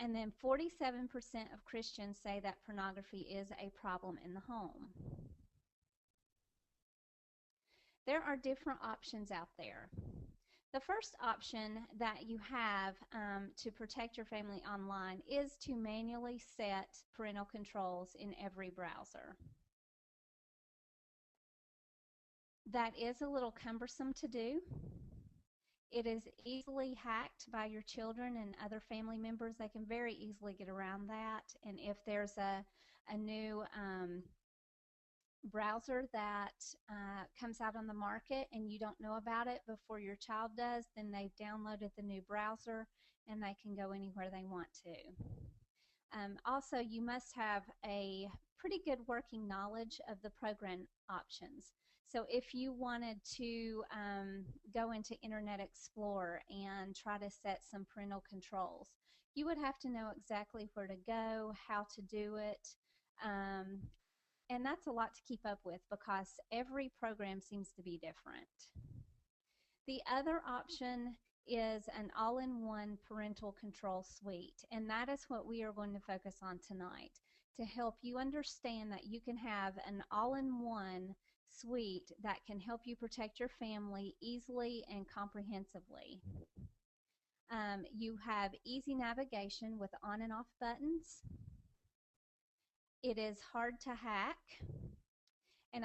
And then 47% of Christians say that pornography is a problem in the home. There are different options out there. The first option that you have to protect your family online is to manually set parental controls in every browser. That is a little cumbersome to do. It is easily hacked by your children and other family members. They can very easily get around that. And if there's a new browser that comes out on the market and you don't know about it before your child does, then they've downloaded the new browser and they can go anywhere they want to. Also, you must have a pretty good working knowledge of the program options. So if you wanted to go into Internet Explorer and try to set some parental controls, you would have to know exactly where to go, how to do it, and that's a lot to keep up with because every program seems to be different. The other option is an all-in-one parental control suite, and that is what we are going to focus on tonight to help you understand that you can have an all-in-one suite that can help you protect your family easily and comprehensively. You have easy navigation with on and off buttons. It is hard to hack, and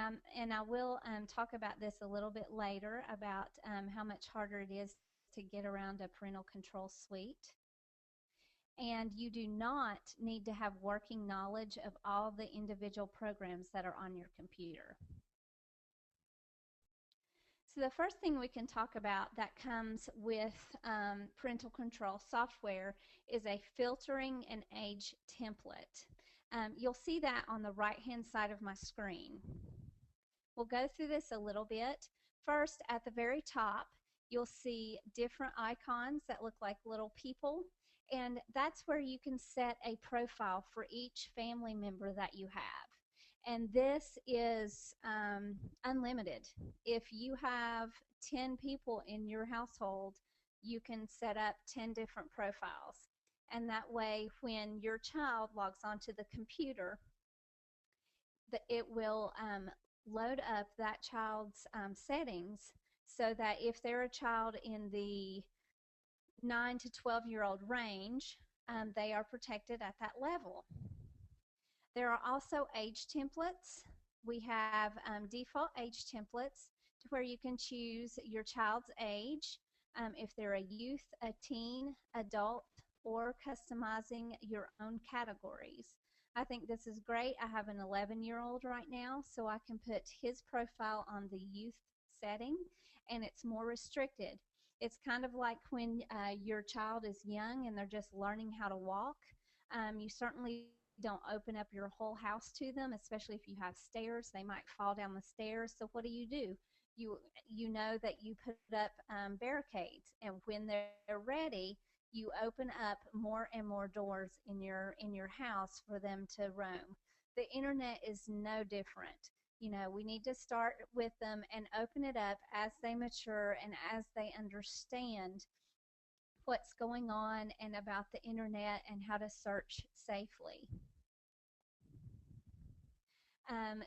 I will talk about this a little bit later about how much harder it is to get around a parental control suite. And you do not need to have working knowledge of all the individual programs that are on your computer. So the first thing we can talk about that comes with parental control software is a filtering and age template. You'll see that on the right-hand side of my screen. We'll go through this a little bit. First, at the very top, you'll see different icons that look like little people, and that's where you can set a profile for each family member that you have. And this is unlimited. If you have 10 people in your household, you can set up 10 different profiles. And that way, when your child logs onto the computer, it will load up that child's settings so that if they're a child in the 9 to 12-year-old range, they are protected at that level. There are also age templates. We have default age templates to where you can choose your child's age, if they're a youth, a teen, adult, or customizing your own categories. I think this is great. I have an 11-year-old right now, so I can put his profile on the youth setting, and it's more restricted. It's kind of like when your child is young and they're just learning how to walk. You certainly don't open up your whole house to them, especially if you have stairs. They might fall down the stairs. So what do? You know that you put up barricades, and when they're ready, you open up more and more doors in your house for them to roam. The internet is no different. You know, we need to start with them and open it up as they mature and as they understand what's going on and about the internet and how to search safely.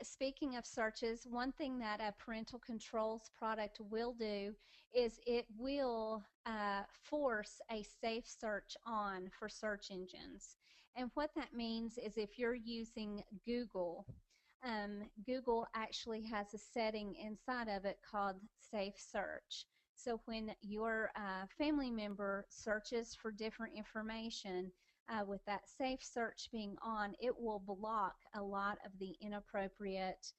Speaking of searches, one thing that a parental controls product will do is it will force a safe search on for search engines. And what that means is if you're using Google, Google actually has a setting inside of it called safe search. So when your family member searches for different information, with that safe search being on, it will block a lot of the inappropriate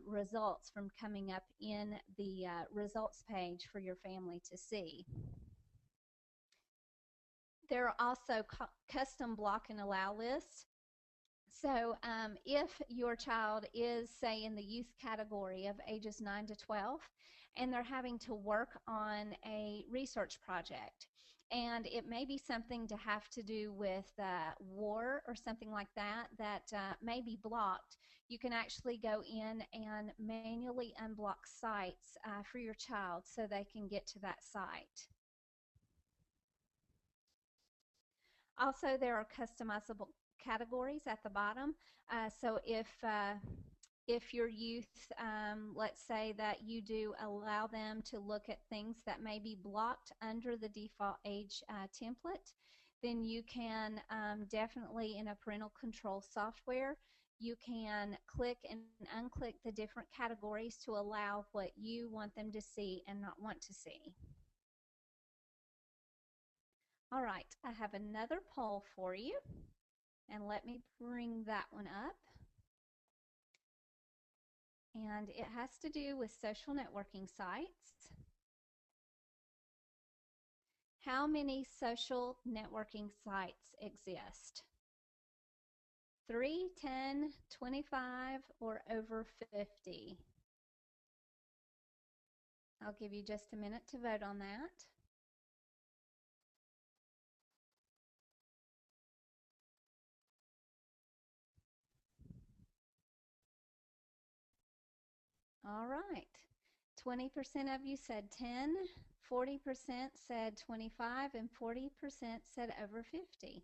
results from coming up in the results page for your family to see. There are also custom block and allow lists. So if your child is, say, in the youth category of ages 9 to 12, and they're having to work on a research project, and it may be something to have to do with war or something like that may be blocked, you can actually go in and manually unblock sites for your child so they can get to that site. Also, there are customizable categories at the bottom. So if your youth, let's say that you do allow them to look at things that may be blocked under the default age template, then you can definitely, in a parental control software, you can click and unclick the different categories to allow what you want them to see and not want to see. All right, I have another poll for you, and let me bring that one up. And it has to do with social networking sites. How many social networking sites exist? 3, 10, 25, or over 50? I'll give you just a minute to vote on that. All right. 20% of you said 10, 40% said 25, and 40% said over 50.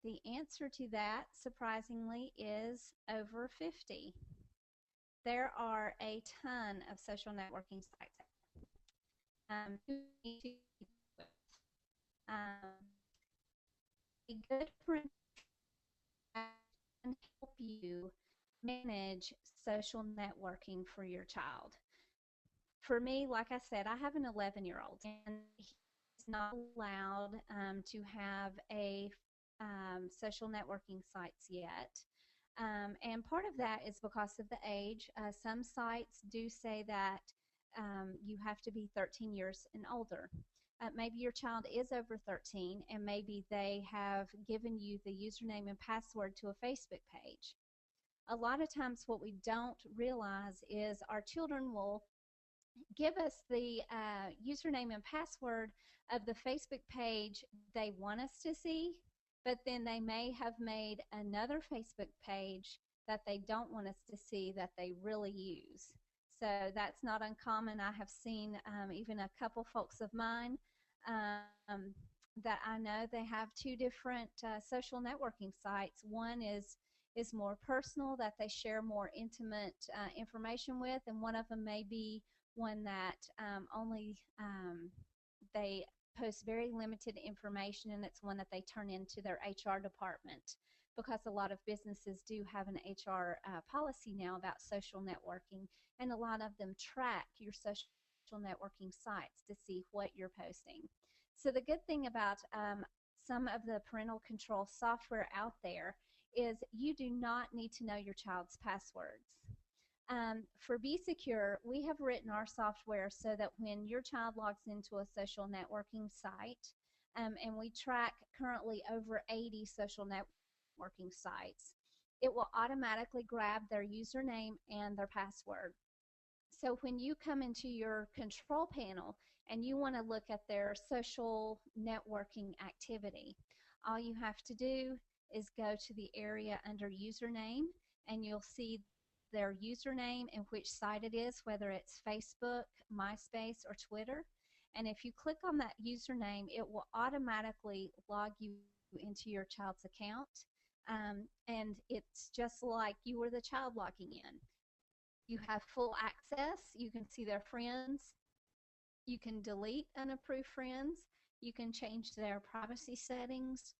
The answer to that, surprisingly, is over 50. There are a ton of social networking sites. A good parental can help you manage social networking for your child. For me, like I said, I have an 11-year-old, and he's not allowed to have a social networking sites yet. And part of that is because of the age. Some sites do say that you have to be 13 years and older. Maybe your child is over 13, and maybe they have given you the username and password to a Facebook page. A lot of times what we don't realize is our children will give us the username and password of the Facebook page they want us to see, but then they may have made another Facebook page that they don't want us to see that they really use. So that's not uncommon. I have seen even a couple folks of mine that I know, they have two different social networking sites. One is more personal, that they share more intimate information with, and one of them may be one that only they post very limited information, and it's one that they turn into their HR department, because a lot of businesses do have an HR policy now about social networking, and a lot of them track your social networking sites to see what you're posting. So the good thing about some of the parental control software out there is you do not need to know your child's passwords. For Bsecure, we have written our software so that when your child logs into a social networking site, and we track currently over 80 social networking sites, it will automatically grab their username and their password. So when you come into your control panel and you want to look at their social networking activity, all you have to do is go to the area under username, and you'll see their username and which site it is, whether it's Facebook, MySpace, or Twitter. And if you click on that username, it will automatically log you into your child's account. And it's just like you were the child logging in. You have full access. You can see their friends. You can delete unapproved friends. You can change their privacy settings.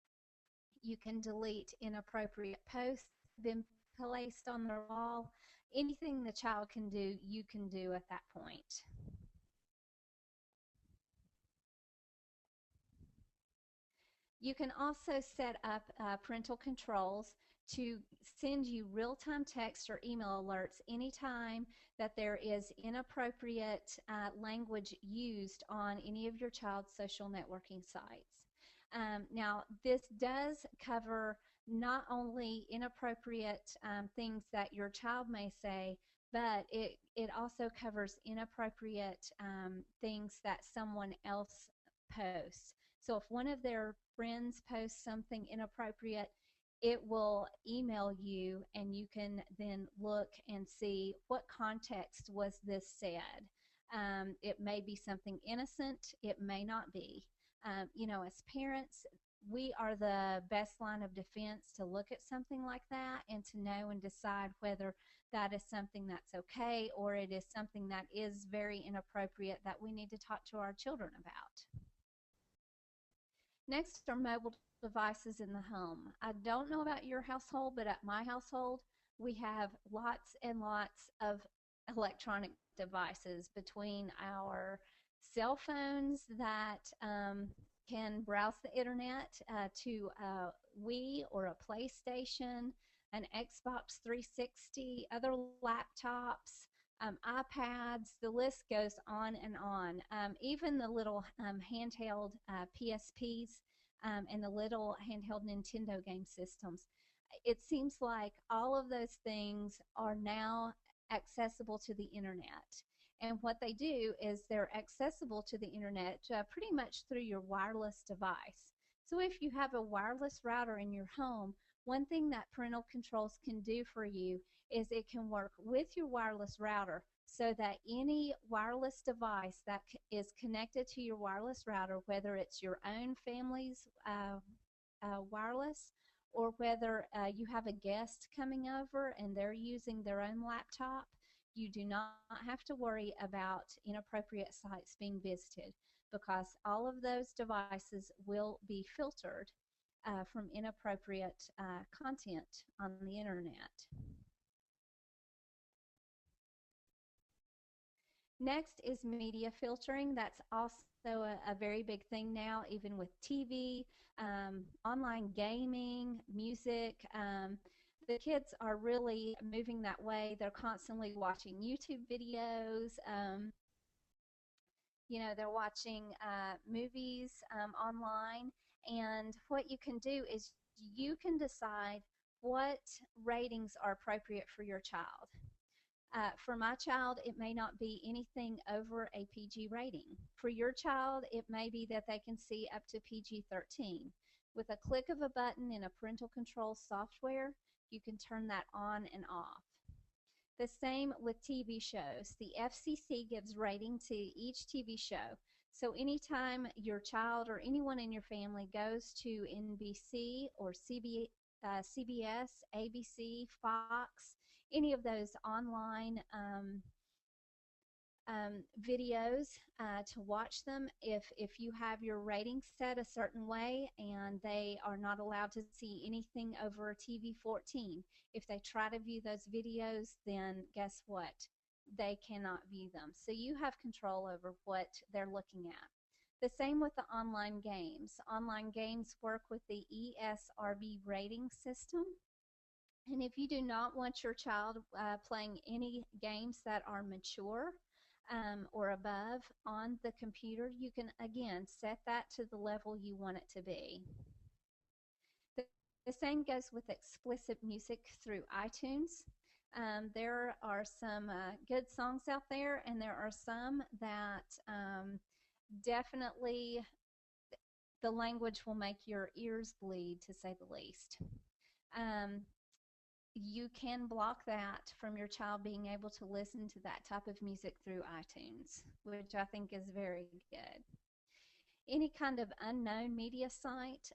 You can delete inappropriate posts been placed on their wall. Anything the child can do, you can do at that point. You can also set up parental controls to send you real-time text or email alerts anytime that there is inappropriate language used on any of your child's social networking sites. Now, this does cover not only inappropriate things that your child may say, but it also covers inappropriate things that someone else posts. So if one of their friends posts something inappropriate, it will email you, and you can then look and see what context was this said. It may be something innocent, it may not be. You know, as parents, we are the best line of defense to look at something like that and to know and decide whether that is something that's okay or it is something that is very inappropriate that we need to talk to our children about. Next are mobile devices in the home. I don't know about your household, but at my household, we have lots and lots of electronic devices between our cell phones that can browse the internet to a Wii or a PlayStation, an Xbox 360, other laptops, iPads, the list goes on and on. Even the little handheld PSPs and the little handheld Nintendo game systems. It seems like all of those things are now accessible to the internet. And what they do is they're accessible to the internet pretty much through your wireless device. So if you have a wireless router in your home, one thing that parental controls can do for you is it can work with your wireless router so that any wireless device that is connected to your wireless router, whether it's your own family's wireless or whether you have a guest coming over and they're using their own laptop, you do not have to worry about inappropriate sites being visited because all of those devices will be filtered from inappropriate content on the internet. Next is media filtering. That's also a very big thing now, even with TV, online gaming, music. The kids are really moving that way. They're constantly watching YouTube videos. They're watching movies online. And what you can do is you can decide what ratings are appropriate for your child. For my child, it may not be anything over a PG rating. For your child, it may be that they can see up to PG-13. With a click of a button in a parental control software, you can turn that on and off. The same with TV shows. The FCC gives rating to each TV show. So anytime your child or anyone in your family goes to NBC or CBS, ABC, Fox, any of those online videos to watch them, if you have your ratings set a certain way and they are not allowed to see anything over TV 14, if they try to view those videos, then guess what? They cannot view them. So you have control over what they're looking at. The same with the online games. Online games work with the ESRB rating system. And if you do not want your child playing any games that are mature or above on the computer, you can again set that to the level you want it to be. The same goes with explicit music through iTunes. There are some good songs out there, and there are some that definitely the language will make your ears bleed, to say the least. You can block that from your child being able to listen to that type of music through iTunes, which I think is very good. Any kind of unknown media site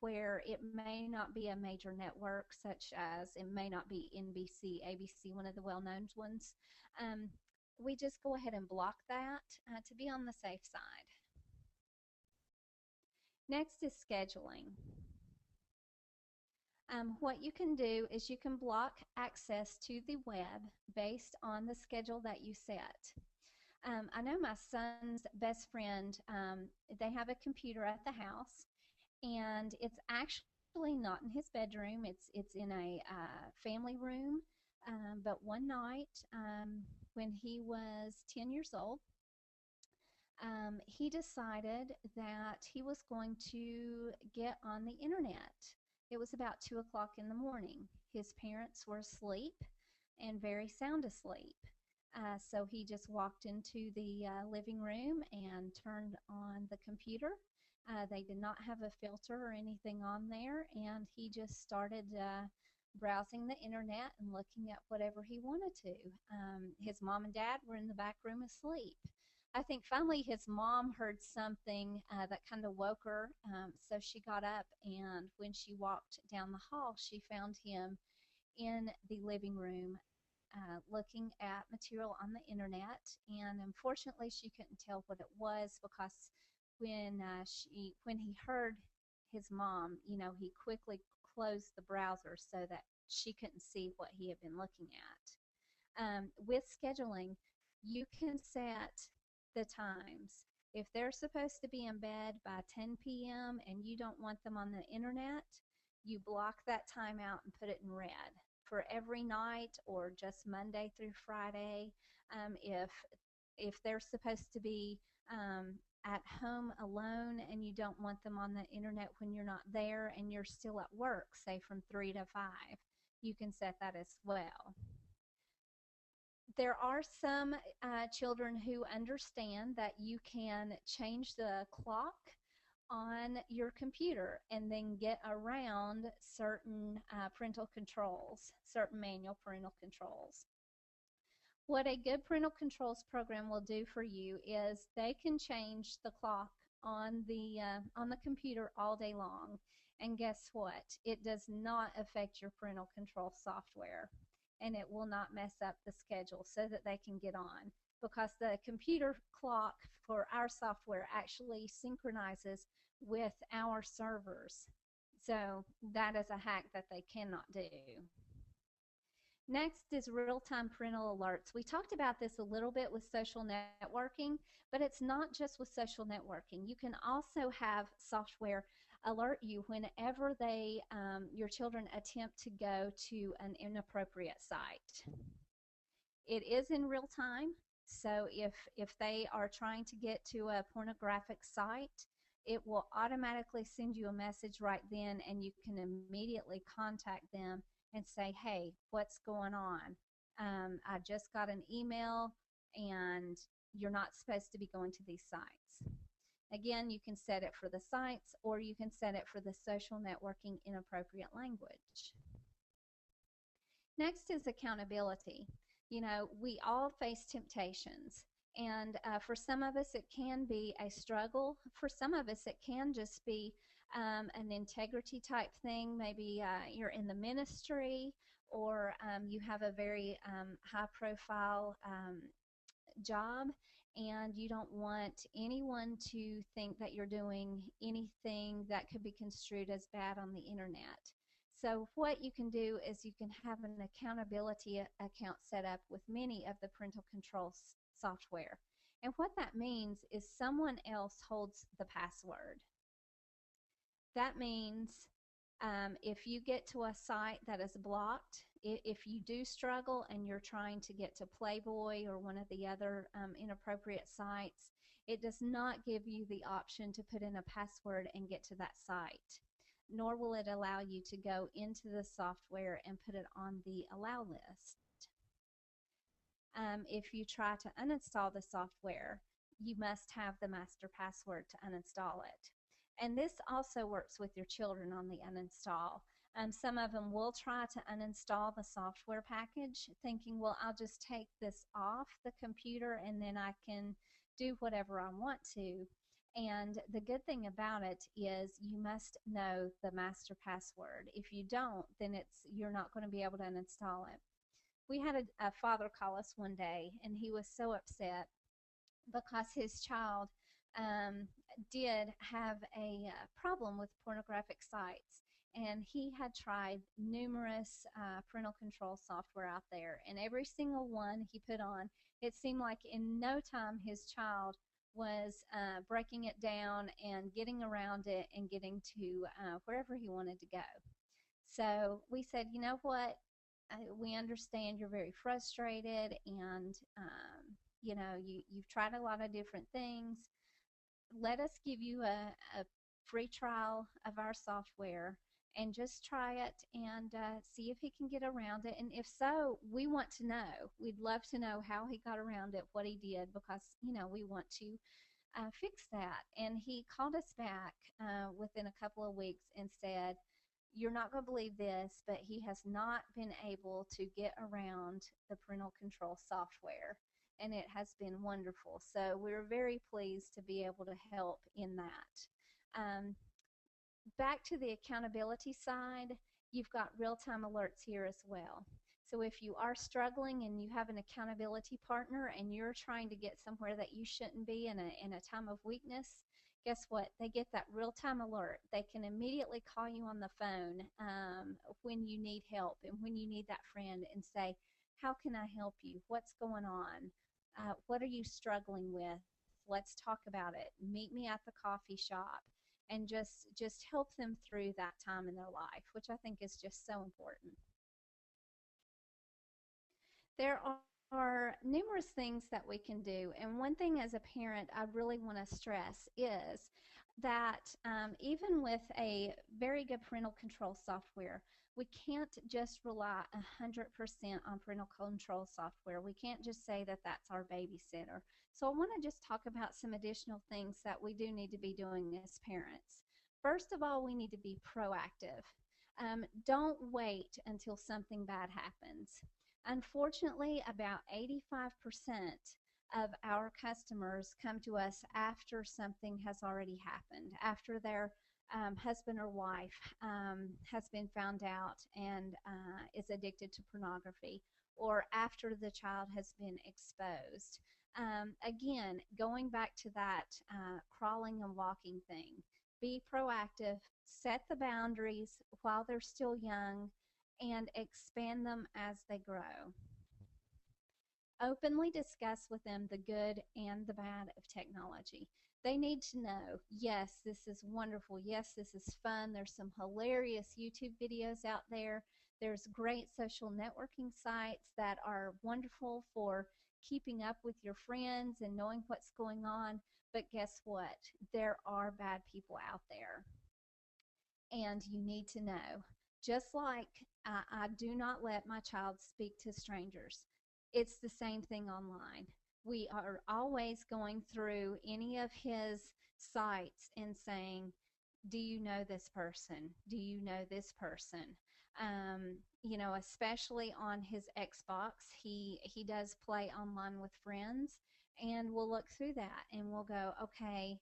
where it may not be a major network, such as it may not be NBC, ABC, one of the well-known ones, we just go ahead and block that to be on the safe side. Next is scheduling. What you can do is you can block access to the web based on the schedule that you set. I know my son's best friend, they have a computer at the house, and it's actually not in his bedroom. It's in a family room. But one night, when he was 10 years old, he decided that he was going to get on the internet. It was about 2 o'clock in the morning. His parents were asleep and very sound asleep. So he just walked into the living room and turned on the computer. They did not have a filter or anything on there, and he just started browsing the internet and looking at whatever he wanted to. His mom and dad were in the back room asleep. I think finally his mom heard something that kind of woke her. So she got up, and when she walked down the hall, she found him in the living room looking at material on the internet. And unfortunately, she couldn't tell what it was because when he heard his mom, he quickly closed the browser so that she couldn't see what he had been looking at. With scheduling, you can set the times. If they're supposed to be in bed by 10 p.m. and you don't want them on the internet, you block that time out and put it in red for every night or just Monday through Friday. If they're supposed to be at home alone and you don't want them on the internet when you're not there and you're still at work, say from 3 to 5, you can set that as well. There are some children who understand that you can change the clock on your computer and then get around certain parental controls, certain manual parental controls. What a good parental controls program will do for you is they can change the clock on the computer all day long. And guess what? It does not affect your parental control software, and it will not mess up the schedule so that they can get on, because the computer clock for our software actually synchronizes with our servers. So that is a hack that they cannot do. Next is real-time parental alerts. We talked about this a little bit with social networking, but it's not just with social networking. You can also have software alert you whenever your children attempt to go to an inappropriate site. It is in real time, so if they are trying to get to a pornographic site, it will automatically send you a message right then, and you can immediately contact them and say, hey, what's going on? I just got an email, and you're not supposed to be going to these sites. Again, you can set it for the sites, or you can set it for the social networking inappropriate language. Next is accountability. We all face temptations. And for some of us, it can be a struggle. For some of us, it can just be an integrity type thing. Maybe you're in the ministry, or you have a very high profile job, and you don't want anyone to think that you're doing anything that could be construed as bad on the internet. So what you can do is you can have an accountability account set up with many of the parental control software. And what that means is someone else holds the password. That means if you get to a site that is blocked, if you do struggle and you're trying to get to Playboy or one of the other inappropriate sites, it does not give you the option to put in a password and get to that site, nor will it allow you to go into the software and put it on the allow list. If you try to uninstall the software, you must have the master password to uninstall it. And this also works with your children on the uninstall. Some of them will try to uninstall the software package, thinking, well, I'll just take this off the computer and then I can do whatever I want to. And the good thing about it is you must know the master password. If you don't, then you're not going to be able to uninstall it. We had a father call us one day, and he was so upset because his child did have a problem with pornographic sites. And he had tried numerous parental control software out there, and every single one he put on, it seemed like in no time his child was breaking it down and getting around it and getting to wherever he wanted to go. So we said, you know what? We understand you're very frustrated, and you've tried a lot of different things. Let us give you a free trial of our software and just try it and see if he can get around it. And if so, we want to know. We'd love to know how he got around it, what he did, because we want to fix that. And he called us back within a couple of weeks and said, you're not going to believe this, but he has not been able to get around the parental control software. and it has been wonderful. So we're very pleased to be able to help in that. Back to the accountability side, you've got real-time alerts here as well. So if you are struggling and you have an accountability partner and you're trying to get somewhere that you shouldn't be in a time of weakness, guess what? They get that real-time alert. They can immediately call you on the phone when you need help and when you need that friend and say, how can I help you? What's going on? What are you struggling with? Let's talk about it. Meet me at the coffee shop, and just help them through that time in their life, which I think is just so important. There are numerous things that we can do, and one thing as a parent I really want to stress is that even with a very good parental control software, we can't just rely 100% on parental control software. We can't just say that that's our babysitter. So I want to just talk about some additional things that we do need to be doing as parents. First of all, we need to be proactive. Don't wait until something bad happens. Unfortunately, about 85% of our customers come to us after something has already happened, after their husband or wife has been found out and is addicted to pornography, or after the child has been exposed. Again, going back to that crawling and walking thing, be proactive, set the boundaries while they're still young, and expand them as they grow. Openly discuss with them the good and the bad of technology. They need to know, yes, this is wonderful. Yes, this is fun. There's some hilarious YouTube videos out there. There's great social networking sites that are wonderful for keeping up with your friends and knowing what's going on. But guess what? There are bad people out there, and you need to know. Just like I do not let my child speak to strangers, it's the same thing online. We are always going through any of his sites and saying, do you know this person? Do you know this person? Especially on his Xbox, he does play online with friends, and we'll look through that and we'll go, okay,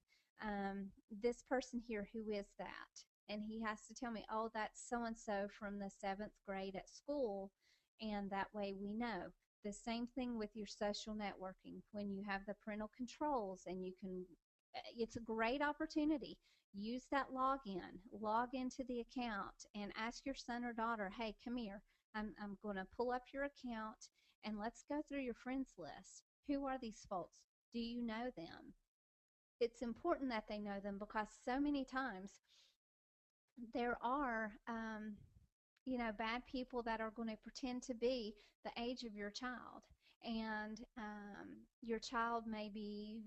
this person here, who is that? And he has to tell me, oh, that's so and so from the 7th grade at school, and that way we know. The same thing with your social networking. When you have the parental controls, and you can, it's a great opportunity. Use that login, log into the account, and ask your son or daughter, hey, come here. I'm going to pull up your account, and let's go through your friends list. Who are these folks? Do you know them? It's important that they know them, because so many times there are bad people that are going to pretend to be the age of your child, and your child may be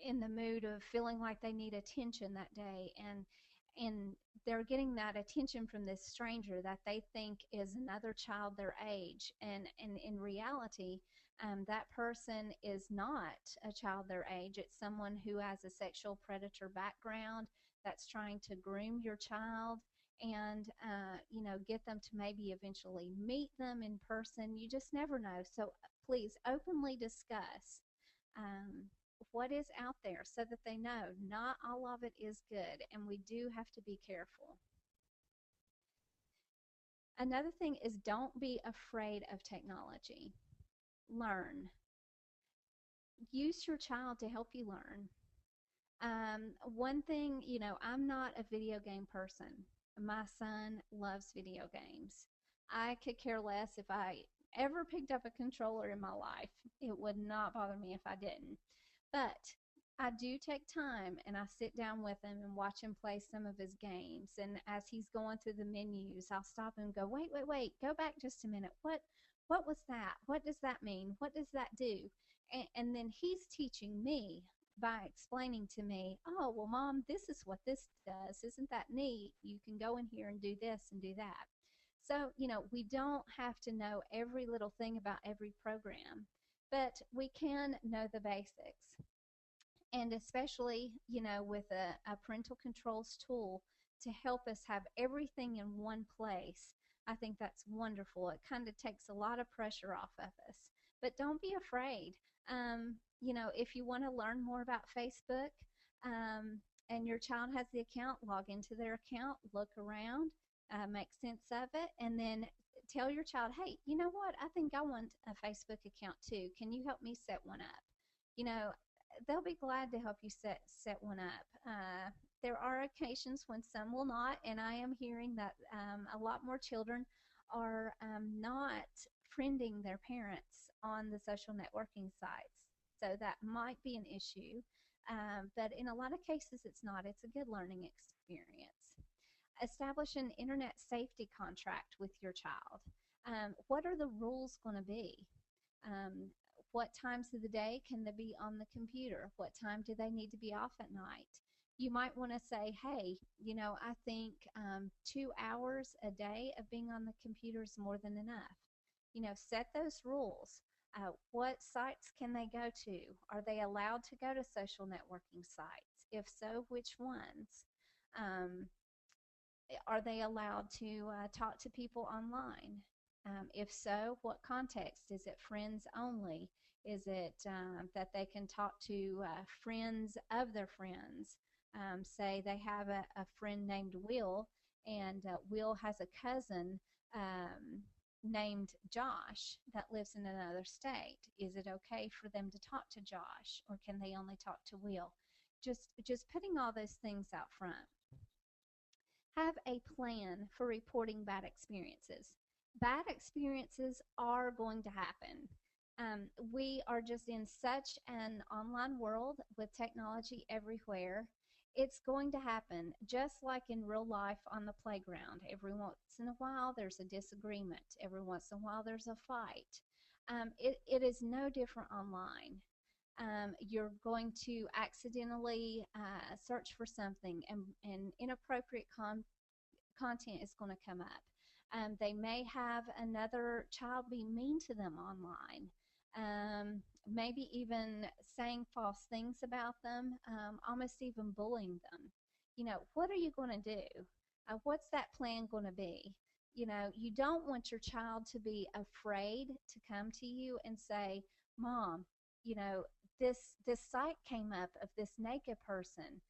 in the mood of feeling like they need attention that day, and they're getting that attention from this stranger that they think is another child their age, and in reality, that person is not a child their age. It's someone who has a sexual predator background that's trying to groom your child, and get them to maybe eventually meet them in person. You just never know. So please openly discuss what is out there, so that they know not all of it is good, and we do have to be careful. Another thing is, don't be afraid of technology. Learn. Use your child to help you learn. One thing, I'm not a video game person. My son loves video games. I could care less if I ever picked up a controller in my life. It would not bother me if I didn't. But I do take time, and I sit down with him and watch him play some of his games. And as he's going through the menus, I'll stop and go, wait, go back just a minute. What was that? What does that mean? What does that do? And then he's teaching me by explaining to me, oh, well, Mom, this is what this does. Isn't that neat? You can go in here and do this and do that. So, we don't have to know every little thing about every program, but we can know the basics. And especially, with a parental controls tool to help us have everything in one place, I think that's wonderful. It kind of takes a lot of pressure off of us. But don't be afraid. If you want to learn more about Facebook, and your child has the account, log into their account, look around, make sense of it, and then tell your child, hey, you know what? I think I want a Facebook account too. Can you help me set one up? You know, they'll be glad to help you set one up. There are occasions when some will not, and I am hearing that a lot more children are not friending their parents on the social networking sites. So that might be an issue, but in a lot of cases it's not. It's a good learning experience. Establish an internet safety contract with your child. What are the rules going to be? Um, what times of the day can they be on the computer? What time do they need to be off at night? You might want to say, hey, I think 2 hours a day of being on the computer is more than enough. Set those rules. What sites can they go to? Are they allowed to go to social networking sites? If so, which ones? Are they allowed to talk to people online? If so, what context? Is it friends only? Is it that they can talk to friends of their friends? Say they have a friend named Will, and Will has a cousin named Josh that lives in another state. Is it okay for them to talk to Josh, or can they only talk to Will? Just putting all those things out front. Have a plan for reporting bad experiences. Bad experiences are going to happen. We are just in such an online world with technology everywhere. It's going to happen just like in real life on the playground. Every once in a while there's a disagreement. Every once in a while there's a fight. It is no different online. You're going to accidentally search for something, and inappropriate content is going to come up. They may have another child be mean to them online, maybe even saying false things about them, almost even bullying them. What are you going to do? What's that plan going to be? You don't want your child to be afraid to come to you and say, Mom, this site came up of this naked person.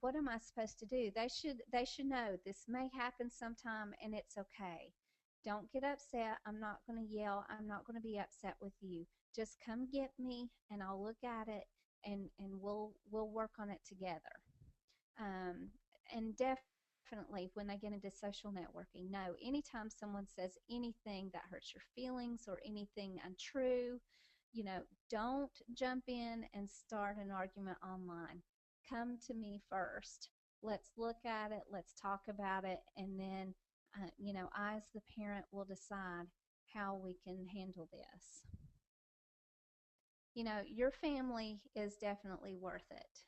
What am I supposed to do? They should know this may happen sometime, and it's okay. Don't get upset. I'm not going to yell. I'm not going to be upset with you. Just come get me, and I'll look at it, and we'll work on it together. And definitely when they get into social networking, no, anytime someone says anything that hurts your feelings or anything untrue, don't jump in and start an argument online. Come to me first. Let's look at it. Let's talk about it. And then, I as the parent will decide how we can handle this. Your family is definitely worth it.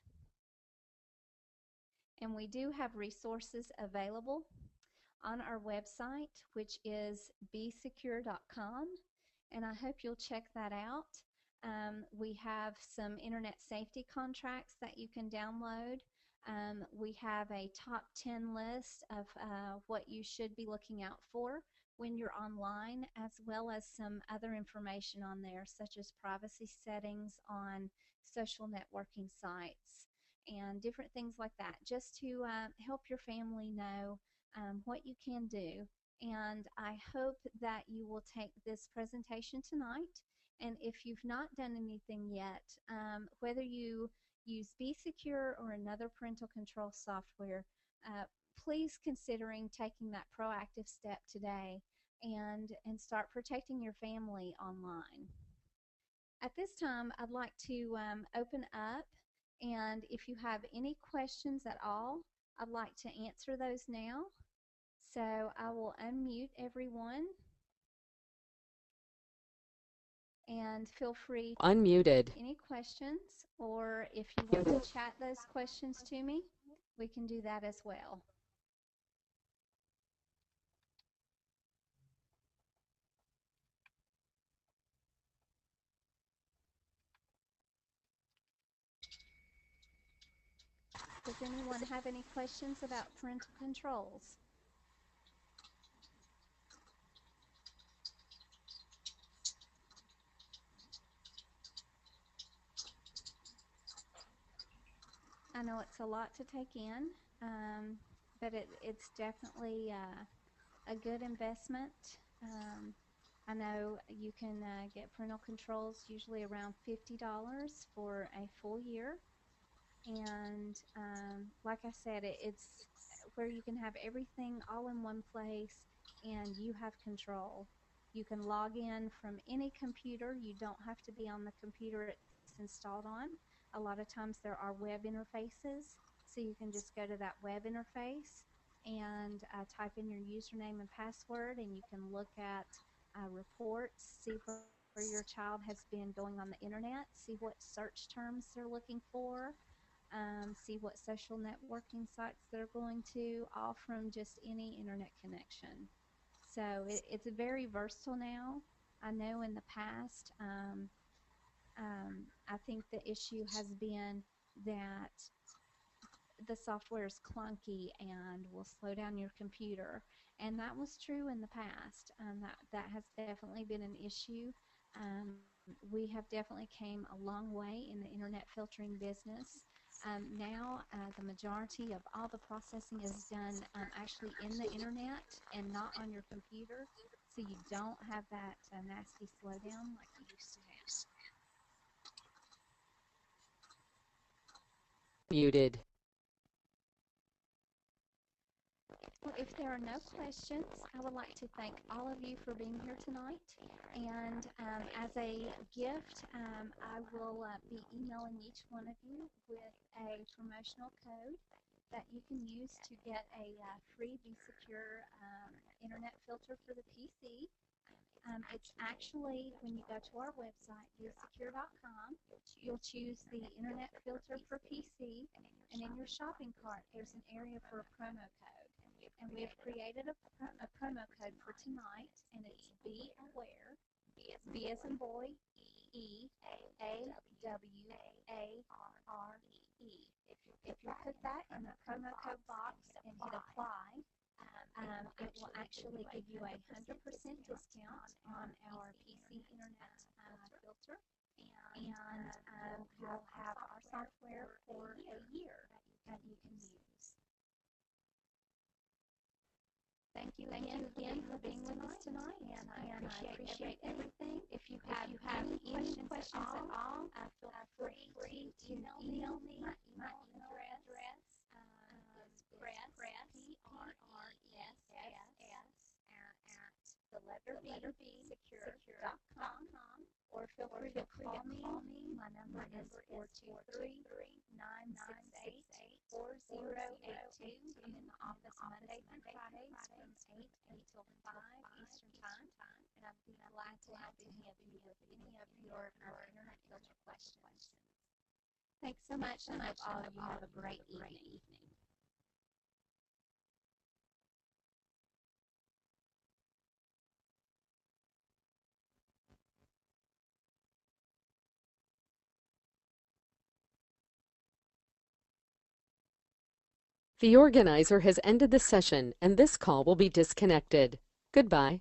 And we do have resources available on our website, which is bsecure.com. And I hope you'll check that out. We have some internet safety contracts that you can download. We have a top 10 list of what you should be looking out for when you're online, as well as some other information on there, such as privacy settings on social networking sites and different things like that, just to help your family know what you can do. And I hope that you will take this presentation tonight. And if you've not done anything yet, whether you use Bsecure or another parental control software, please considering taking that proactive step today and start protecting your family online. At this time, I'd like to open up, and if you have any questions at all, I'd like to answer those now. So I will unmute everyone, and feel free to Unmuted. any questions, or if you want to chat those questions to me, we can do that as well. Does anyone have any questions about parental controls? I know it's a lot to take in, but it's definitely a good investment. Um, I know you can get parental controls usually around $50 for a full year. And like I said, it's where you can have everything all in one place and you have control. You can log in from any computer. You don't have to be on the computer it's installed on. A lot of times there are web interfaces, so you can just go to that web interface and type in your username and password, and you can look at reports, see where your child has been going on the internet, see what search terms they're looking for, see what social networking sites they're going to, all from just any internet connection. So it's very versatile now. I know in the past, I think the issue has been that the software is clunky and will slow down your computer. And that was true in the past. That has definitely been an issue. We have definitely came a long way in the internet filtering business. Now, the majority of all the processing is done actually in the internet and not on your computer, so you don't have that nasty slowdown like you used to have. Muted. Well, if there are no questions, I would like to thank all of you for being here tonight. And as a gift, I will be emailing each one of you with a promotional code that you can use to get a free Bsecure internet filter for the PC. It's actually, when you go to our website, bsecure.com, you'll choose the internet filter for PC, and in your shopping cart, there's an area for a promo code. And we have created a promo code for tonight, and it's Be Aware, B as in boy, E, A, W, A, R, E. If you put that in the promo code box and hit apply, it will actually give you a 100% discount on our PC internet filter, and you'll have our software for a year that you can use. Thank you again for being with us tonight, and I appreciate everything. If you have any questions at all, feel free to email me. My email address is press, P-R-E-S-S, at the letter B, secure.com, or feel free to call me. My number is 423-968-4082. I'm in the office Monday through Fridays from 8 until 5 Eastern Time, and I'd be glad to help any of you with any of your internet filter questions. Thanks so much, and I hope all of you have a great evening. The organizer has ended the session, and this call will be disconnected. Goodbye.